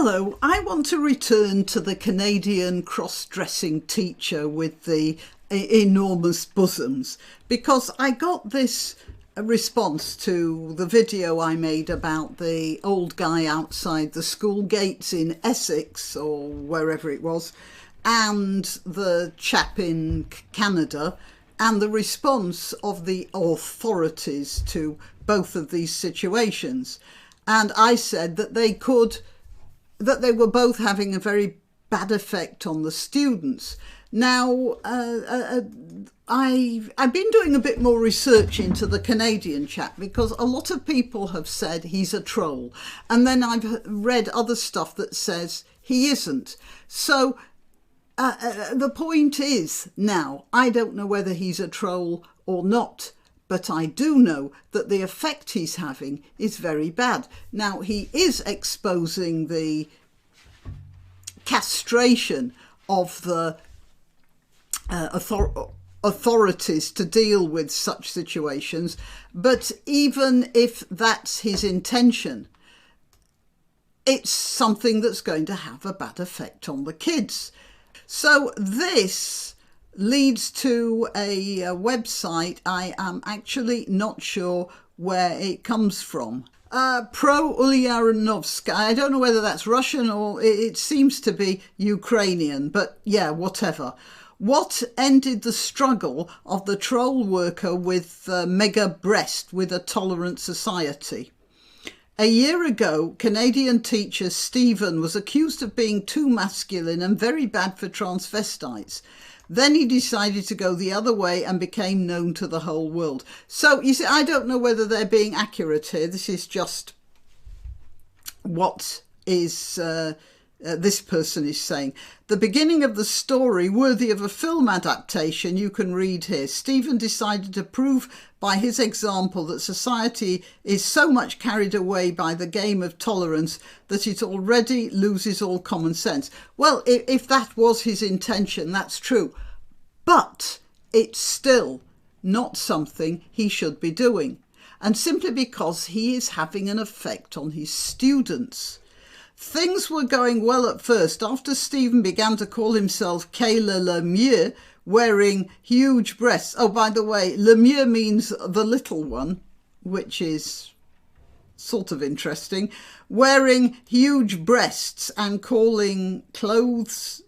Hello, I want to return to the Canadian cross-dressing teacher with the enormous bosoms, because I got this response to the video I made about the old guy outside the school gates in Essex or wherever it was, and the chap in Canada, and the response of the authorities to both of these situations. And I said that they were both having a very bad effect on the students. Now, I've been doing a bit more research into the Canadian chap, because a lot of people have said he's a troll. And then I've read other stuff that says he isn't. So the point is now, I don't know whether he's a troll or not, but I do know that the effect he's having is very bad. Now, he is exposing the castration of the authorities to deal with such situations. But even if that's his intention, it's something that's going to have a bad effect on the kids. So this leads to a website. I am actually not sure where it comes from. Pro-Ulyanovska. I don't know whether that's Russian or it seems to be Ukrainian, but yeah, whatever. What ended the struggle of the troll worker with mega breast with a tolerant society? A year ago, Canadian teacher Stephen was accused of being too masculine and very bad for transvestites. Then he decided to go the other way and became known to the whole world. So, you see, I don't know whether they're being accurate here. This is just what is this person is saying. The beginning of the story, worthy of a film adaptation, you can read here. Stephen decided to prove by his example that society is so much carried away by the game of tolerance that it already loses all common sense. Well, if that was his intention, that's true. But it's still not something he should be doing. And simply because he is having an effect on his students. Things were going well at first after Stephen began to call himself Kayla Lemieux, wearing huge breasts. Oh, by the way, Lemieux means the little one, which is sort of interesting. Wearing huge breasts and calling clothes,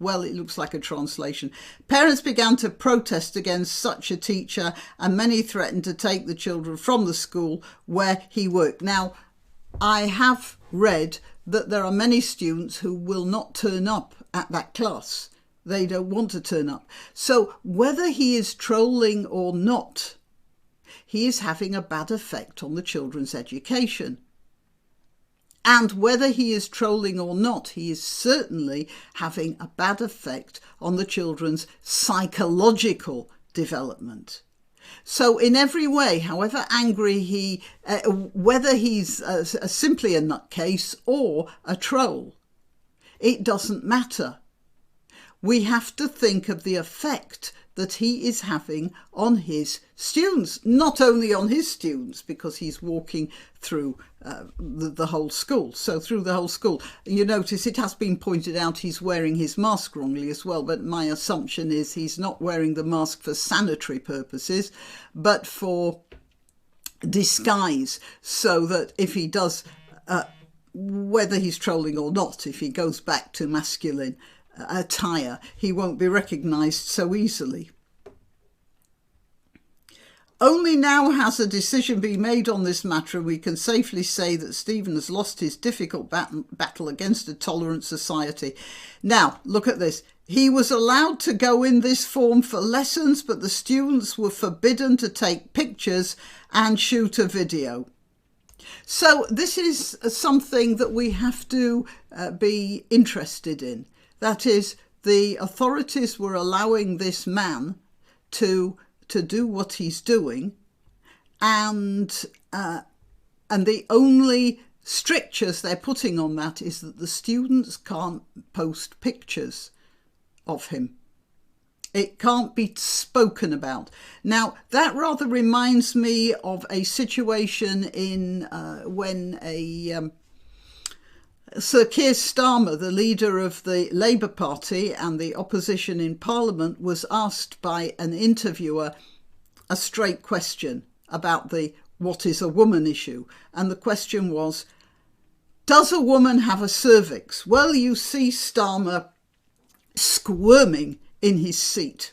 well, it looks like a translation. Parents began to protest against such a teacher, and many threatened to take the children from the school where he worked. Now, I have read that there are many students who will not turn up at that class. They don't want to turn up. So whether he is trolling or not, he is having a bad effect on the children's education. And whether he is trolling or not, he is certainly having a bad effect on the children's psychological development. So in every way, however angry he, whether he's simply a nutcase or a troll, it doesn't matter. We have to think of the effect that he is having on his students, not only on his students, because he's walking through the whole school. So through the whole school, you notice it has been pointed out he's wearing his mask wrongly as well, but my assumption is he's not wearing the mask for sanitary purposes, but for disguise, so that if he does, whether he's trolling or not, if he goes back to masculine attire, he won't be recognised so easily. Only now has a decision been made on this matter, and we can safely say that Stephen has lost his difficult battle against a tolerant society. Now, look at this. He was allowed to go in this form for lessons, but the students were forbidden to take pictures and shoot a video. So this is something that we have to be interested in. That is, the authorities were allowing this man to do what he's doing, and the only strictures they're putting on that is that the students can't post pictures of him. It can't be spoken about. Now, that rather reminds me of a situation in when Sir Keir Starmer, the leader of the Labour Party and the opposition in Parliament, was asked by an interviewer a straight question about the what is a woman issue. And the question was, does a woman have a cervix? Well, you see Starmer squirming in his seat.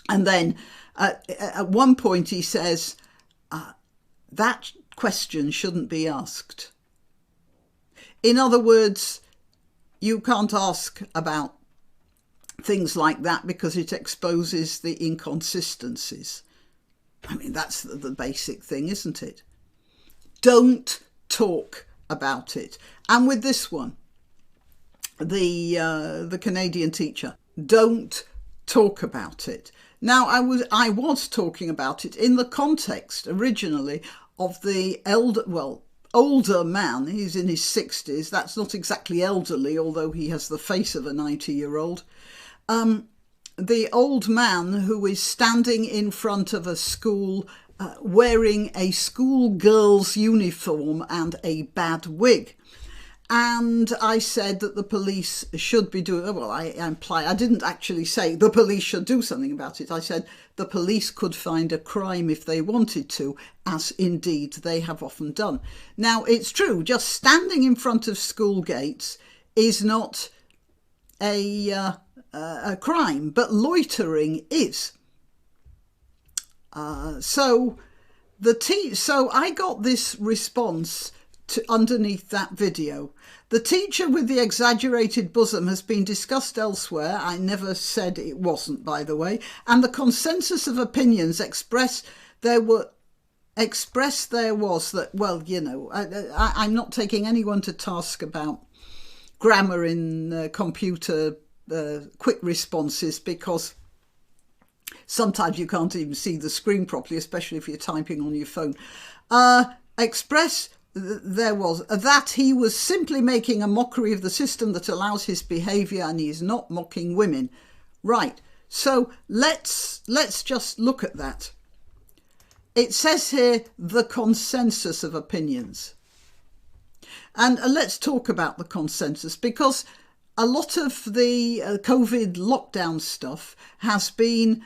And then at one point he says, that question shouldn't be asked. In other words, you can't ask about things like that because it exposes the inconsistencies. I mean, that's the basic thing, isn't it? Don't talk about it. And with this one, the Canadian teacher, don't talk about it. Now, I was talking about it in the context originally of the older man. He's in his 60s. That's not exactly elderly, although he has the face of a 90-year-old. The old man who is standing in front of a school wearing a schoolgirl's uniform and a bad wig. And I said that the police should be doing, well, I didn't actually say the police should do something about it. I said the police could find a crime if they wanted to, as indeed they have often done. Now, it's true, just standing in front of school gates is not a crime, but loitering is. So I got this response underneath that video. The teacher with the exaggerated bosom has been discussed elsewhere. I never said it wasn't, by the way. And the consensus of opinions expressed there was that, well, you know, I'm not taking anyone to task about grammar in computer quick responses, because sometimes you can't even see the screen properly, especially if you're typing on your phone. There was that he was simply making a mockery of the system that allows his behaviour, and he is not mocking women. Right, so let's just look at that. It says here, the consensus of opinions. And let's talk about the consensus, because a lot of the COVID lockdown stuff has been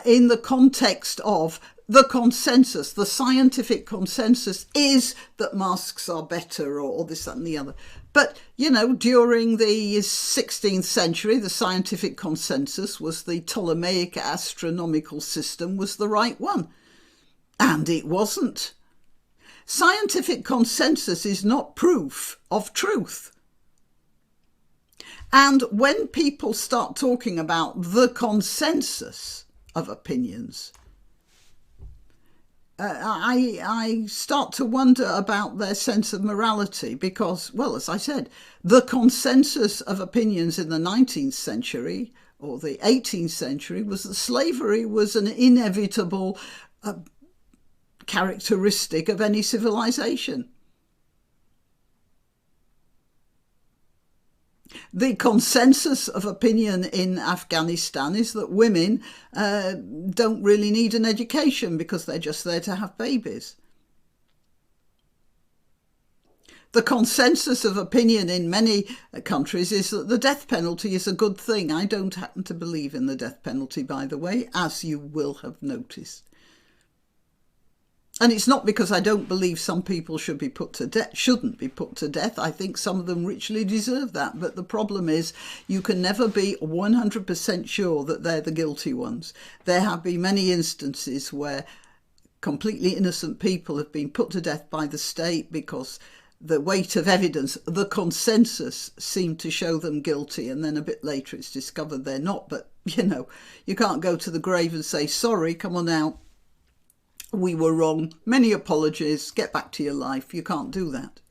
in the context of the consensus. The scientific consensus is that masks are better, or this, that and the other. But, you know, during the 16th century, the scientific consensus was the Ptolemaic astronomical system was the right one. And it wasn't. Scientific consensus is not proof of truth. And when people start talking about the consensus of opinions, I start to wonder about their sense of morality, because, well, as I said, the consensus of opinions in the 19th century or the 18th century was that slavery was an inevitable characteristic of any civilization. The consensus of opinion in Afghanistan is that women don't really need an education because they're just there to have babies. The consensus of opinion in many countries is that the death penalty is a good thing. I don't happen to believe in the death penalty, by the way, as you will have noticed. And it's not because I don't believe some people shouldn't be put to death. I think some of them richly deserve that. But the problem is you can never be 100% sure that they're the guilty ones. There have been many instances where completely innocent people have been put to death by the state because the weight of evidence, the consensus, seemed to show them guilty. And then a bit later it's discovered they're not. But, you know, you can't go to the grave and say, sorry, come on out. We were wrong. Many apologies. Get back to your life. You can't do that.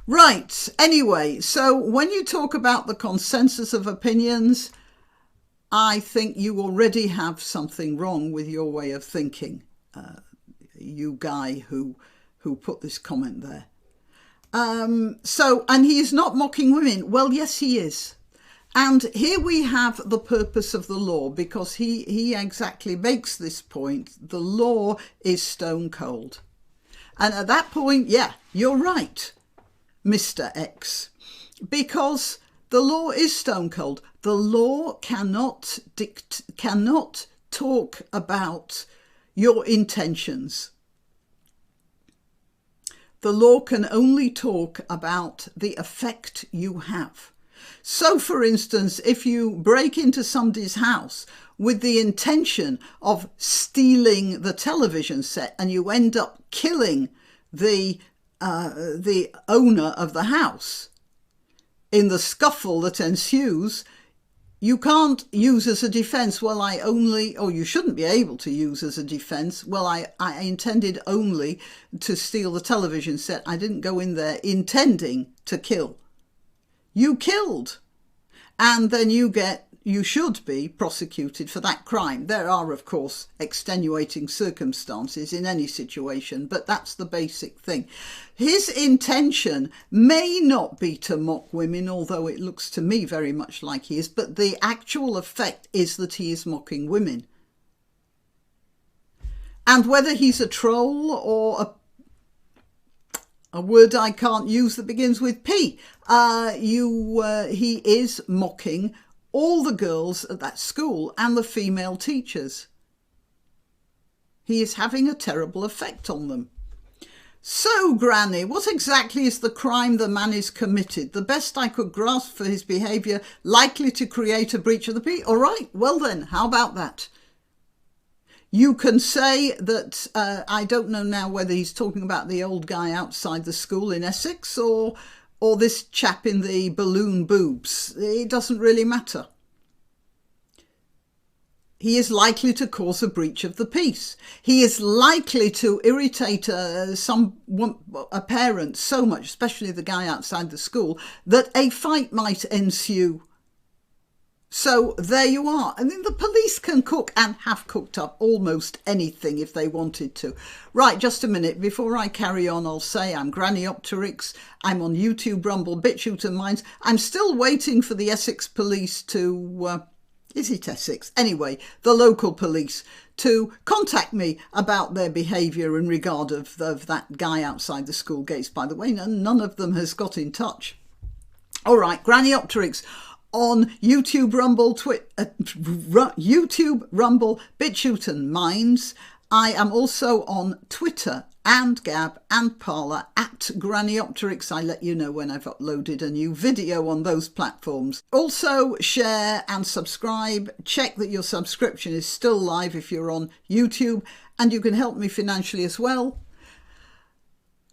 Right. Anyway, so when you talk about the consensus of opinions, I think you already have something wrong with your way of thinking. You guy who put this comment there. And he is not mocking women. Well, yes, he is. And here we have the purpose of the law, because he exactly makes this point. The law is stone cold. And at that point, yeah, you're right. Mr. X, because the law is stone cold. The law cannot talk about your intentions. The law can only talk about the effect you have. So, for instance, if you break into somebody's house with the intention of stealing the television set and you end up killing the owner of the house, in the scuffle that ensues, you can't use as a defence, well, you shouldn't be able to use as a defence, well, I intended only to steal the television set. I didn't go in there intending to kill. You killed. And then you should be prosecuted for that crime. There are, of course, extenuating circumstances in any situation, but that's the basic thing. His intention may not be to mock women, although it looks to me very much like he is, but the actual effect is that he is mocking women. And whether he's a troll or a word I can't use that begins with P, he is mocking all the girls at that school and the female teachers. He is having a terrible effect on them. So, Granny, what exactly is the crime the man is committed? The best I could grasp for his behaviour, likely to create a breach of the peace. All right, well then, how about that? You can say that, I don't know now whether he's talking about the old guy outside the school in Essex or this chap in the balloon boobs. It doesn't really matter. He is likely to cause a breach of the peace. He is likely to irritate a parent so much, especially the guy outside the school, that a fight might ensue. So there you are. I mean, the police can cook and have cooked up almost anything if they wanted to. Right, just a minute. Before I carry on, I'll say I'm granniopteryx. I'm on YouTube, Rumble, BitChute and Minds. I'm still waiting for the Essex police to... is it Essex? Anyway, the local police to contact me about their behaviour in regard of that guy outside the school gates. By the way, none of them has got in touch. All right, granniopteryx. On YouTube, Rumble, BitChute and Minds. I am also on Twitter and Gab and Parler at granniopteryx. I let you know when I've uploaded a new video on those platforms. Also, share and subscribe. Check that your subscription is still live if you're on YouTube, and you can help me financially as well.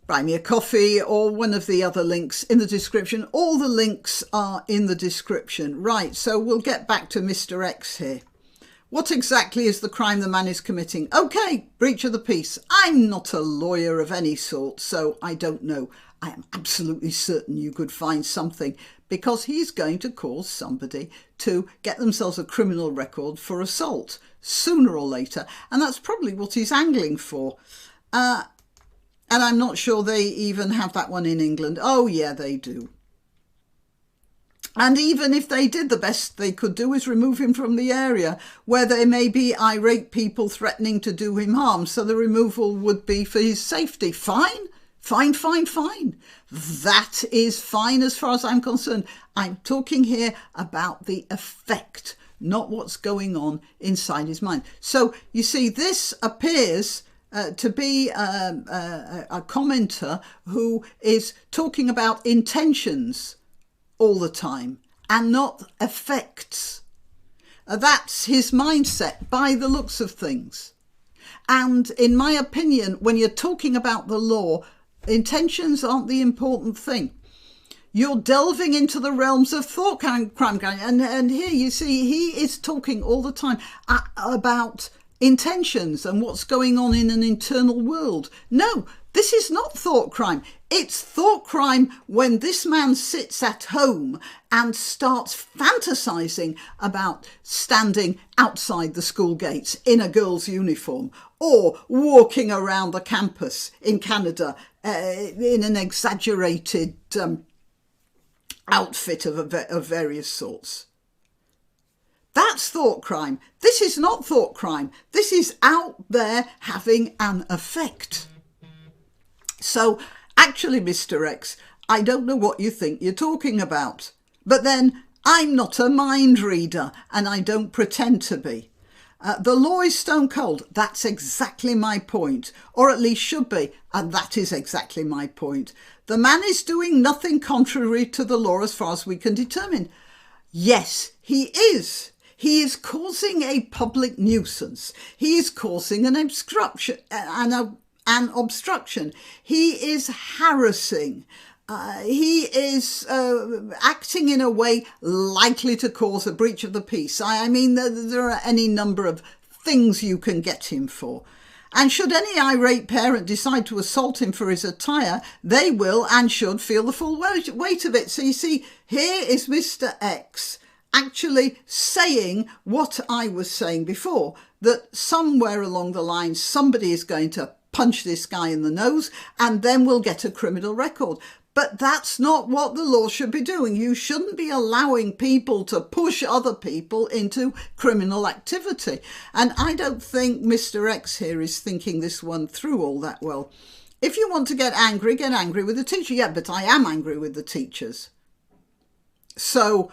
Buy me a coffee or one of the other links in the description. All the links are in the description. Right, so we'll get back to Mr. X here. What exactly is the crime the man is committing? Okay, breach of the peace. I'm not a lawyer of any sort, so I don't know. I am absolutely certain you could find something, because he's going to cause somebody to get themselves a criminal record for assault sooner or later. And that's probably what he's angling for. And I'm not sure they even have that one in England. Oh, yeah, they do. And even if they did, the best they could do is remove him from the area where there may be irate people threatening to do him harm. So the removal would be for his safety. Fine, fine, fine, fine. That is fine as far as I'm concerned. I'm talking here about the effect, not what's going on inside his mind. So you see, this appears... to be a commenter who is talking about intentions all the time and not effects. That's his mindset by the looks of things. And in my opinion, when you're talking about the law, intentions aren't the important thing. You're delving into the realms of thought crime. And here you see he is talking all the time about intentions and what's going on in an internal world. No, this is not thought crime. It's thought crime when this man sits at home and starts fantasizing about standing outside the school gates in a girl's uniform, or walking around the campus in Canada in an exaggerated outfit of various sorts. That's thought crime. This is not thought crime. This is out there having an effect. So actually, Mr. X, I don't know what you think you're talking about. But then I'm not a mind reader, and I don't pretend to be. The law is stone cold. That's exactly my point, or at least should be, and that is exactly my point. The man is doing nothing contrary to the law as far as we can determine. Yes, he is. He is causing a public nuisance. He is causing an obstruction. He is harassing. He is acting in a way likely to cause a breach of the peace. I mean, there are any number of things you can get him for. And should any irate parent decide to assault him for his attire, they will and should feel the full weight of it. So you see, here is Mr. X actually saying what I was saying before, that somewhere along the line somebody is going to punch this guy in the nose and then we'll get a criminal record. But that's not what the law should be doing. You shouldn't be allowing people to push other people into criminal activity. And I don't think Mr. X here is thinking this one through all that well. If you want to get angry with the teacher. Yeah, but I am angry with the teachers. So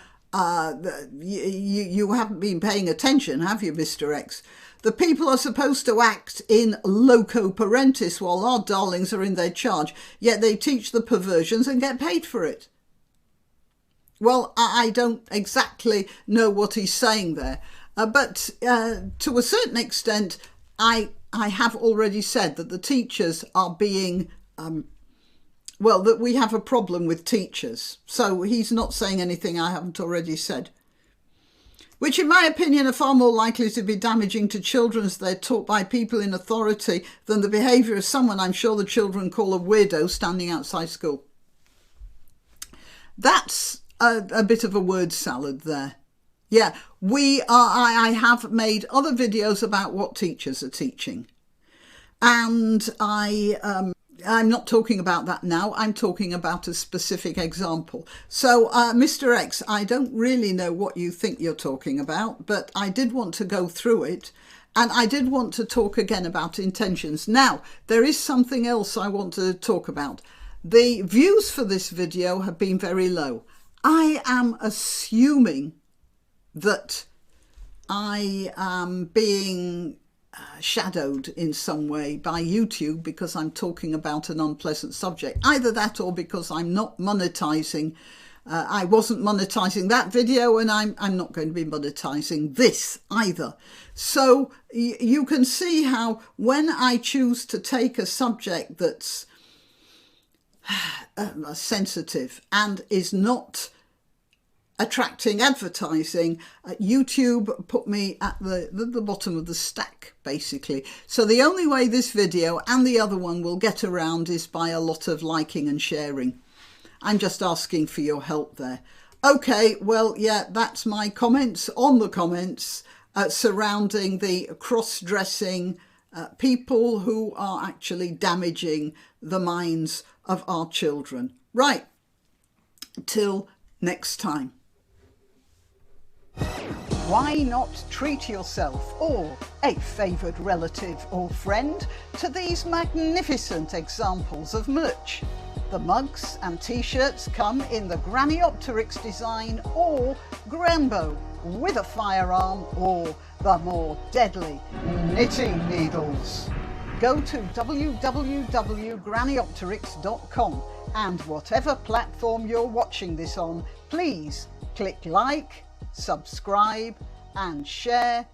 you haven't been paying attention, have you, Mr. X? The people are supposed to act in loco parentis while our darlings are in their charge, yet they teach the perversions and get paid for it. Well, I don't exactly know what he's saying there, but to a certain extent, I have already said that the teachers are being, that we have a problem with teachers. So he's not saying anything I haven't already said, which in my opinion are far more likely to be damaging to children as they're taught by people in authority than the behaviour of someone I'm sure the children call a weirdo standing outside school. That's a bit of a word salad there. Yeah, I have made other videos about what teachers are teaching. And I'm not talking about that now. I'm talking about a specific example. So, Mr. X, I don't really know what you think you're talking about, but I did want to go through it. And I did want to talk again about intentions. Now, there is something else I want to talk about. The views for this video have been very low. I am assuming that I am being shadowed in some way by YouTube because I'm talking about an unpleasant subject. Either that or because I'm not monetizing. I wasn't monetizing that video and I'm not going to be monetizing this either. So you can see how when I choose to take a subject that's sensitive and is not attracting advertising, YouTube put me at the bottom of the stack, basically. So the only way this video and the other one will get around is by a lot of liking and sharing. I'm just asking for your help there. Okay, well, yeah, that's my comments on the comments surrounding the cross-dressing people who are actually damaging the minds of our children. Right, till next time. Why not treat yourself or a favoured relative or friend to these magnificent examples of merch? The mugs and t-shirts come in the granniopteryx design or Grambo with a firearm or the more deadly knitting needles. Go to www.granniopteryx.com and whatever platform you're watching this on, please click like, subscribe and share.